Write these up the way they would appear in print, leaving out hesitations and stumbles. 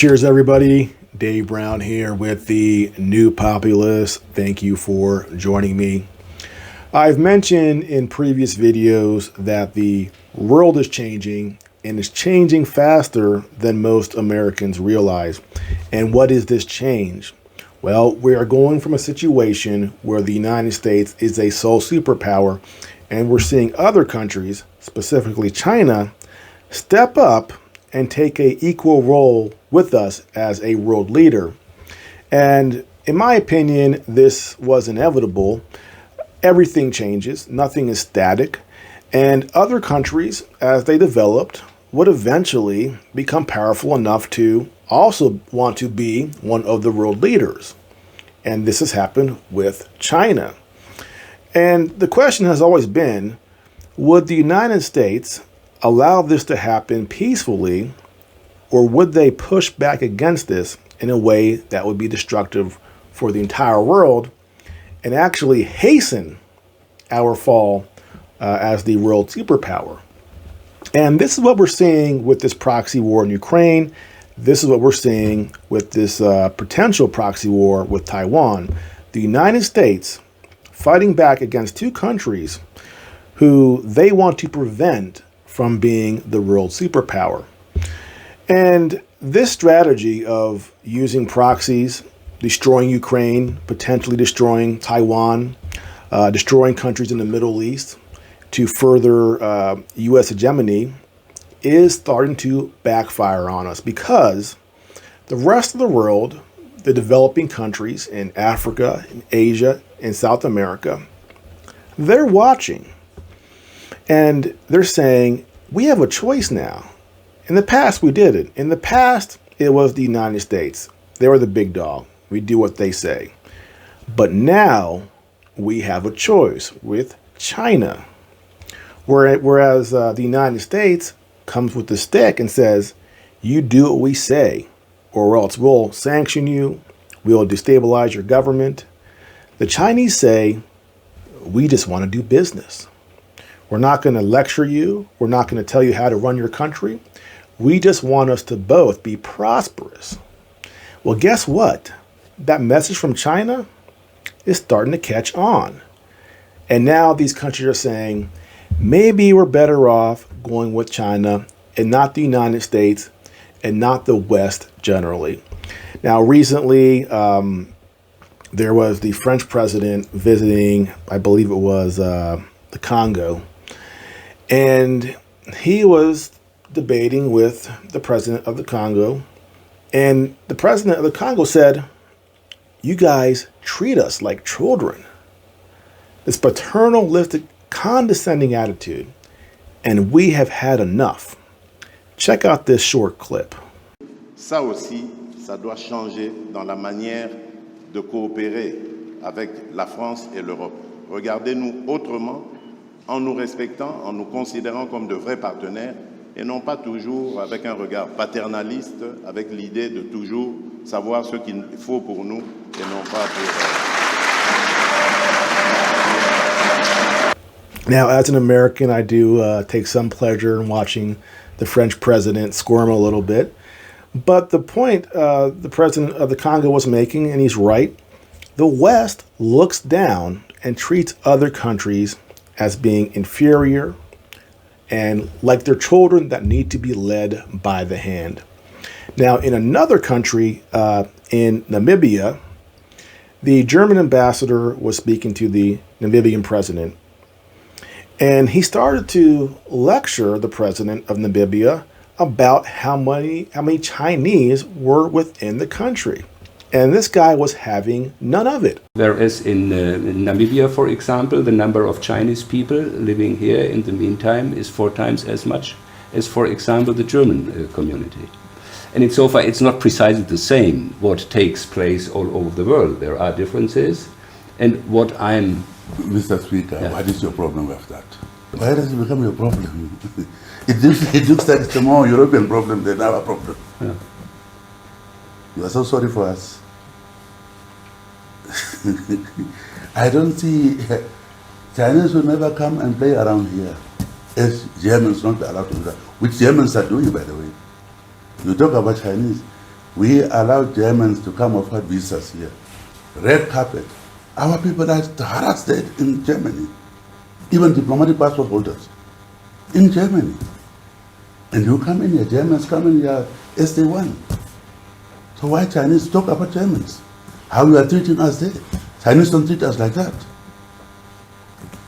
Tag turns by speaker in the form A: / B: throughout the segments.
A: Cheers, everybody. Dave Brown here with the New Populist. Thank you for joining me. I've mentioned in previous videos that the world is changing and it's changing faster than most Americans realize. And what is this change? Well, we are going from a situation where the United States is a sole superpower, and we're seeing other countries, specifically China, step up and take an equal role with us as a world leader. And in my opinion, this was inevitable. Everything changes, nothing is static, and other countries, as they developed, would eventually become powerful enough to also want to be one of the world leaders. And this has happened with China. And the question has always been, would the United States allow this to happen peacefully, or would they push back against this in a way that would be destructive for the entire world and actually hasten our fall as the world superpower? And this is what we're seeing with this proxy war in Ukraine. This is what we're seeing with this potential proxy war with Taiwan. The United States fighting back against two countries who they want to prevent from being the world superpower. And this strategy of using proxies, destroying Ukraine, potentially destroying Taiwan, destroying countries in the Middle East to further U.S. hegemony is starting to backfire on us, because the rest of the world, the developing countries in Africa, in Asia, in South America, they're watching. And they're saying, we have a choice now. In the past, we didn't. In the past, it was the United States. They were the big dog. We do what they say. But now, we have a choice with China. Whereas the United States comes with the stick and says, you do what we say, or else we'll sanction you, we'll destabilize your government. The Chinese say, we just want to do business. We're not going to lecture you. We're not going to tell you how to run your country. We just want us to both be prosperous. Well, guess what? That message from China is starting to catch on. And now these countries are saying, maybe we're better off going with China and not the United States and not the West generally. Now, recently, there was the French president visiting, I believe it was the Congo. And he was debating with the president of the Congo. And the president of the Congo said, you guys treat us like children. This paternalistic, condescending attitude. And we have had enough. Check out this short clip.
B: Ça aussi, ça doit changer dans la manière de coopérer avec la France et l'Europe. Regardez-nous autrement, en nous respectant, en nous considérant comme de vrais partenaires, et non pas toujours avec un regard paternaliste, avec l'idée de toujours savoir ce qu'il faut pour nous et non pas pour
A: Now, as an American, I do take some pleasure in watching the French president squirm a little bit. But the point the president of the Congo was making, and he's right, the West looks down and treats other countries as being inferior and like they're children that need to be led by the hand. Now, in another country, in Namibia, the German ambassador was speaking to the Namibian president. And he started to lecture the president of Namibia about how many Chinese were within the country. And this guy was having none of it.
C: Whereas in Namibia, for example, the number of Chinese people living here in the meantime is 4 times as much as, for example, the German community. And in so far, it's not precisely the same what takes place all over the world. There are differences. And what I'm...
D: Mr. Speaker, yeah. What is your problem with that? Why does it become your problem? It looks like it's a more European problem than our problem.
C: Yeah.
D: You are so sorry for us. I don't see... Chinese will never come and play around here. As Germans not allowed to do that. Which Germans are doing, by the way. You talk about Chinese. We allow Germans to come offer visas here. Red carpet. Our people are harassed in Germany. Even diplomatic passport holders in Germany. And you come in here, Germans come in here as they want. So why Chinese talk about Germans? How you are treating us there? Chinese don't treat us like that.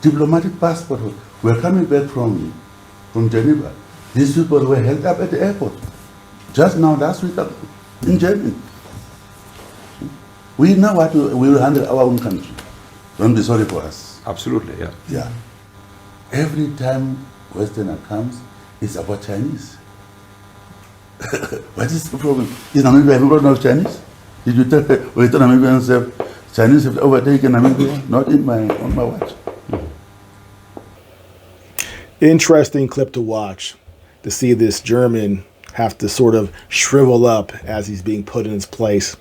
D: Diplomatic passport. We're coming back from Geneva. These people were held up at the airport. Just now, last week, in Germany. We know what we will handle our own country. Don't be sorry for us.
C: Absolutely, yeah.
D: Yeah. Every time Westerner comes, it's about Chinese. What is the problem? Is Namibia have a problem of Chinese? Did you tell Namibians that Chinese have overtaken Namibia? Not on my watch.
A: Interesting clip to watch, to see this German have to sort of shrivel up as he's being put in his place.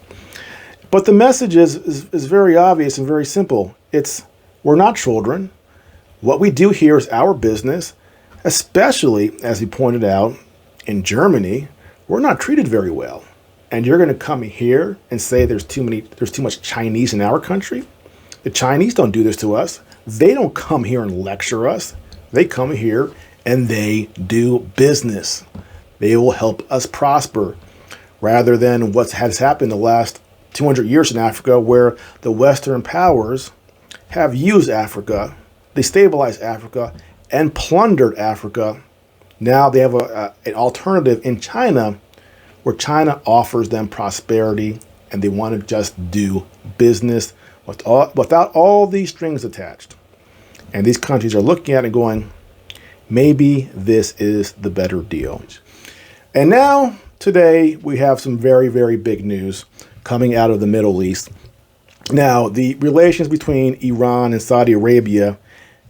A: But the message is very obvious and very simple. We're not children. What we do here is our business, especially, as he pointed out, in Germany, we're not treated very well. And you're going to come here and say there's too much Chinese in our country? The Chinese don't do this to us. They don't come here and lecture us. They come here and they do business. They will help us prosper, rather than what has happened the last 200 years in Africa, where the Western powers have used Africa, destabilized Africa, and plundered Africa. Now they have an alternative in China, where China offers them prosperity, and they want to just do business without all these strings attached. And these countries are looking at it going, maybe this is the better deal. And now, today, we have some very, very big news coming out of the Middle East. Now, the relations between Iran and Saudi Arabia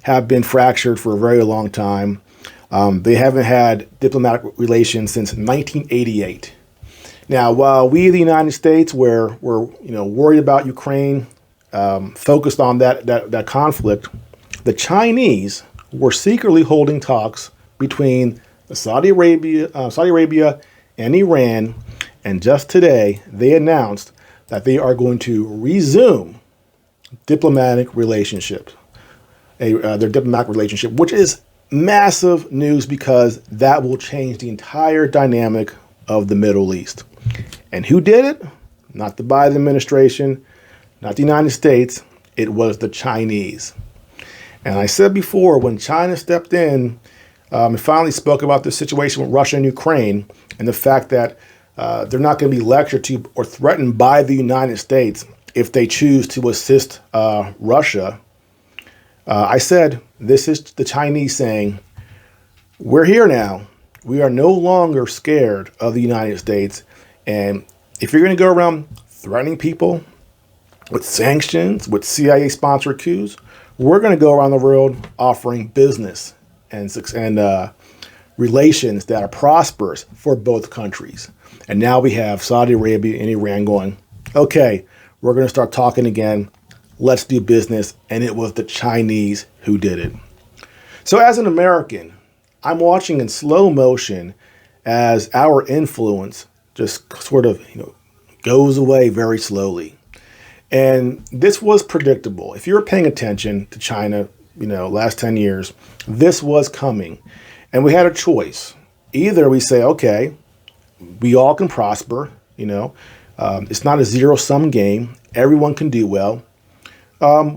A: have been fractured for a very long time. They haven't had diplomatic relations since 1988. Now, while we, the United States, were worried about Ukraine, focused on that conflict, the Chinese were secretly holding talks between Saudi Arabia and Iran, and just today they announced that they are going to resume diplomatic relationships, their diplomatic relationship, which is massive news because that will change the entire dynamic of the Middle East. And who did it? Not the Biden administration, not the United States. It was the Chinese. And I said before, when China stepped in and finally spoke about the situation with Russia and Ukraine, and the fact that they're not going to be lectured to or threatened by the United States if they choose to assist Russia, I said, this is the Chinese saying, we're here now. We are no longer scared of the United States. And if you're going to go around threatening people with sanctions, with CIA-sponsored coups, we're going to go around the world offering business and relations that are prosperous for both countries. And now we have Saudi Arabia and Iran going, okay, we're going to start talking again. Let's do business. And it was the Chinese who did it. So as an American, I'm watching in slow motion as our influence just sort of goes away very slowly. And this was predictable. If you were paying attention to China, last 10 years, this was coming. And we had a choice. Either we say, okay, we all can prosper, it's not a zero-sum game. Everyone can do well.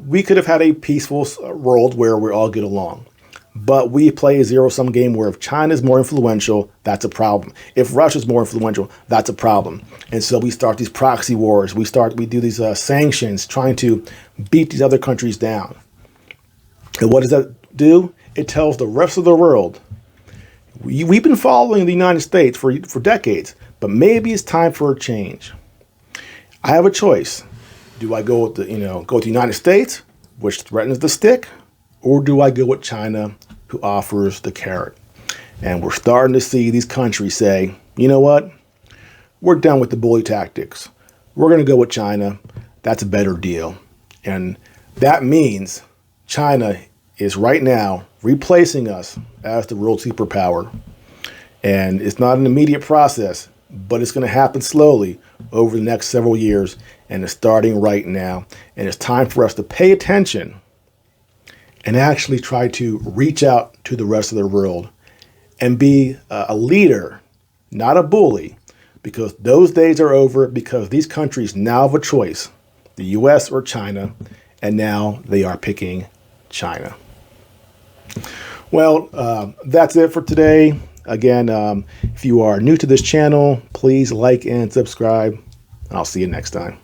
A: We could have had a peaceful world where we all get along. But we play a zero-sum game where if China's more influential, that's a problem. If Russia's more influential, that's a problem. And so we start these proxy wars. We do these sanctions, trying to beat these other countries down. And what does that do? It tells the rest of the world, we've been following the United States for decades, but maybe it's time for a change. I have a choice. Do I go with the United States, which threatens the stick, or do I go with China, who offers the carrot? And we're starting to see these countries say, you know what? We're done with the bully tactics. We're going to go with China. That's a better deal. And that means China is right now replacing us as the world superpower. And it's not an immediate process. but it's going to happen slowly over the next several years, and it's starting right now. And it's time for us to pay attention and actually try to reach out to the rest of the world and be a leader, not a bully, because those days are over, because these countries now have a choice, the US or China, and now they are picking China. Well, that's it for today. Again, if you are new to this channel, please like and subscribe. I'll see you next time.